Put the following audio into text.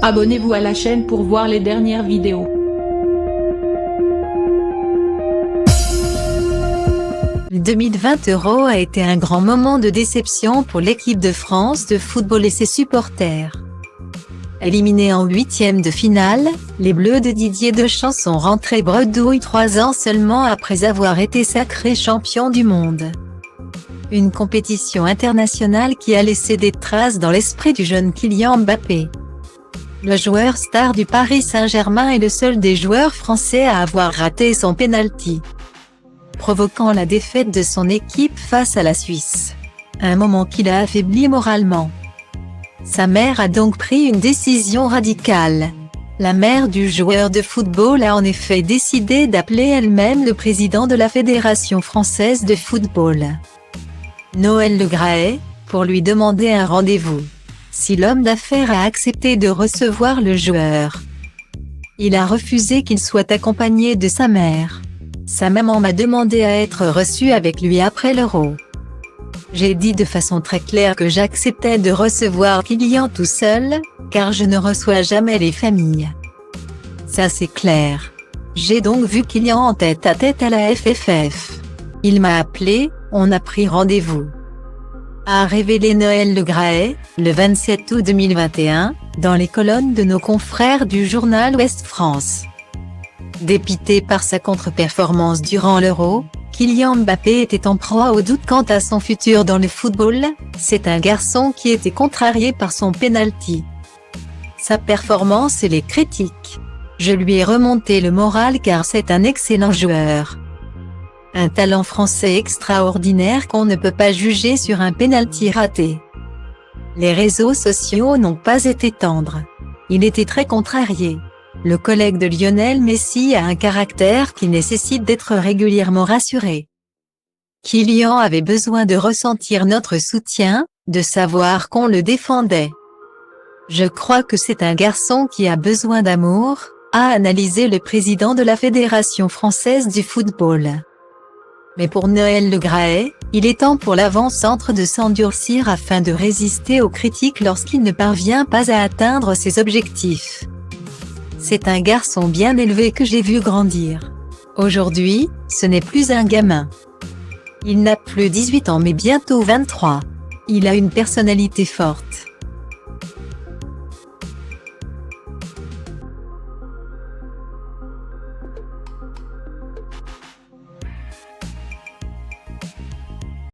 Abonnez-vous à la chaîne pour voir les dernières vidéos. Le 2020 Euro a été un grand moment de déception pour l'équipe de France de football et ses supporters. Éliminés en huitième de finale, les Bleus de Didier Deschamps sont rentrés bredouilles 3 ans seulement après avoir été sacrés champions du monde. Une compétition internationale qui a laissé des traces dans l'esprit du jeune Kylian Mbappé. Le joueur star du Paris Saint-Germain est le seul des joueurs français à avoir raté son penalty, provoquant la défaite de son équipe face à la Suisse. Un moment qui l'a affaibli moralement. Sa mère a donc pris une décision radicale. La mère du joueur de football a en effet décidé d'appeler elle-même le président de la Fédération française de football, Noël Le Graët, pour lui demander un rendez-vous. Si l'homme d'affaires a accepté de recevoir le joueur, il a refusé qu'il soit accompagné de sa mère. Sa maman m'a demandé à être reçu avec lui après l'Euro. J'ai dit de façon très claire que j'acceptais de recevoir Kylian tout seul, car je ne reçois jamais les familles. Ça c'est clair. J'ai donc vu Kylian en tête-à-tête à la FFF. Il m'a appelé, on a pris rendez-vous, a révélé Noël Le Graët, le 27 août 2021, dans les colonnes de nos confrères du journal Ouest France. Dépité par sa contre-performance durant l'Euro, Kylian Mbappé était en proie au doute quant à son futur dans le football. C'est un garçon qui était contrarié par son penalty, sa performance et les critiques. Je lui ai remonté le moral car c'est un excellent joueur. Un talent français extraordinaire qu'on ne peut pas juger sur un penalty raté. Les réseaux sociaux n'ont pas été tendres. Il était très contrarié. Le collègue de Lionel Messi a un caractère qui nécessite d'être régulièrement rassuré. Kylian avait besoin de ressentir notre soutien, de savoir qu'on le défendait. Je crois que c'est un garçon qui a besoin d'amour, a analysé le président de la Fédération française du football. Mais pour Noël Le Graët, il est temps pour l'avant-centre de s'endurcir afin de résister aux critiques lorsqu'il ne parvient pas à atteindre ses objectifs. C'est un garçon bien élevé que j'ai vu grandir. Aujourd'hui, ce n'est plus un gamin. Il n'a plus 18 ans mais bientôt 23. Il a une personnalité forte.